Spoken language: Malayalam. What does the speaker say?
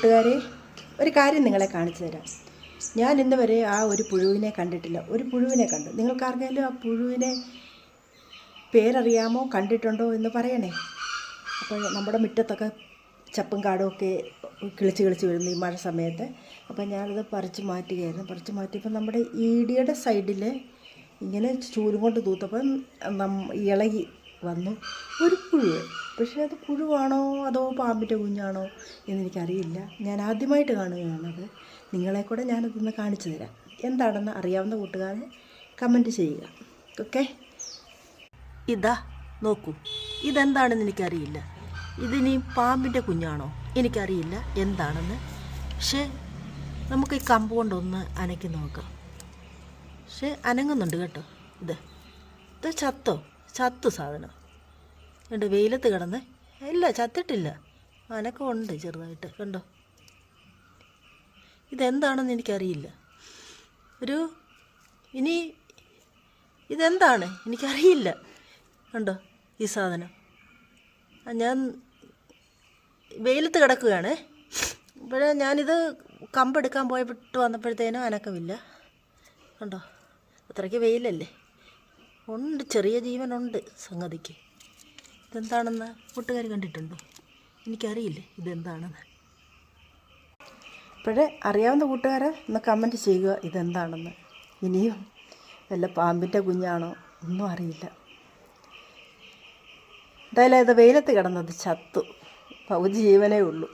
കൂട്ടുകാരെ, ഒരു കാര്യം നിങ്ങളെ കാണിച്ചു തരാം. ഞാൻ ഇന്ന് വരെ ആ ഒരു പുഴുവിനെ കണ്ടിട്ടില്ല. ഒരു പുഴുവിനെ കണ്ടു. നിങ്ങൾക്കാർക്കെങ്കിലും ആ പുഴുവിനെ പേരറിയാമോ, കണ്ടിട്ടുണ്ടോ എന്ന് പറയണേ. അപ്പോൾ നമ്മുടെ മുറ്റത്തൊക്കെ ചപ്പും കാടും ഒക്കെ കിളിച്ച് വരുന്നു ഈ മഴ സമയത്ത്. അപ്പോൾ ഞാനത് പറിച്ച് മാറ്റുകയായിരുന്നു. പറിച്ച് മാറ്റിയപ്പോൾ നമ്മുടെ ഈടിയുടെ സൈഡിൽ ഇങ്ങനെ ചൂലും കൊണ്ട് തൂത്തപ്പം ഇളകി വന്നു ഒരു പുഴു. പക്ഷേ അത് പുഴുവാണോ അതോ പാമ്പിൻ്റെ കുഞ്ഞാണോ എന്നെനിക്കറിയില്ല. ഞാൻ ആദ്യമായിട്ട് കാണുകയാണത്. നിങ്ങളെ കൂടെ ഞാനതൊന്ന് കാണിച്ചു തരാം. എന്താണെന്ന് അറിയാവുന്ന കൂട്ടുകാരെ കമൻറ്റ് ചെയ്യുക. ഓക്കെ, ഇതാ നോക്കൂ. ഇതെന്താണെന്ന് എനിക്കറിയില്ല. ഇതിനി പാമ്പിൻ്റെ കുഞ്ഞാണോ എനിക്കറിയില്ല എന്താണെന്ന്. പക്ഷേ നമുക്ക് ഈ കമ്പ് കൊണ്ടൊന്ന് അനക്കി നോക്കാം. പക്ഷേ അനങ്ങുന്നുണ്ട് കേട്ടോ. ഇത് ചത്തു സാധനം. കണ്ടോ, വെയിലത്ത് കിടന്ന്. ഇല്ല, ചത്തിട്ടില്ല. അനക്കമുണ്ട് ചെറുതായിട്ട്. കണ്ടോ, ഇതെന്താണെന്ന് എനിക്കറിയില്ല. ഇനി ഇതെന്താണ് എനിക്കറിയില്ല. കണ്ടോ ഈ സാധനം. ഞാൻ വെയിലത്ത് കിടക്കുകയാണ്. ഇപ്പോഴേ ഞാനിത് കമ്പെടുക്കാൻ പോയിട്ട് വന്നപ്പോഴത്തേനും അനക്കമില്ല. കണ്ടോ, അത്രയ്ക്ക് വെയിലല്ലേ. ഉണ്ട്, ചെറിയ ജീവനുണ്ട് സംഗതിക്ക്. ഇതെന്താണെന്ന് കൂട്ടുകാർ കണ്ടിട്ടുണ്ടോ? എനിക്കറിയില്ല ഇതെന്താണെന്ന്. ഇപ്പോഴേ അറിയാവുന്ന കൂട്ടുകാരെ ഒന്ന് കമൻറ്റ് ചെയ്യുക ഇതെന്താണെന്ന്. ഇനിയും വല്ല പാമ്പിൻ്റെ കുഞ്ഞാണോ ഒന്നും അറിയില്ല. എന്തായാലും ഇത് വെയിലത്ത് കിടന്നത് ചത്തു. പകുതി ജീവനേ ഉള്ളൂ.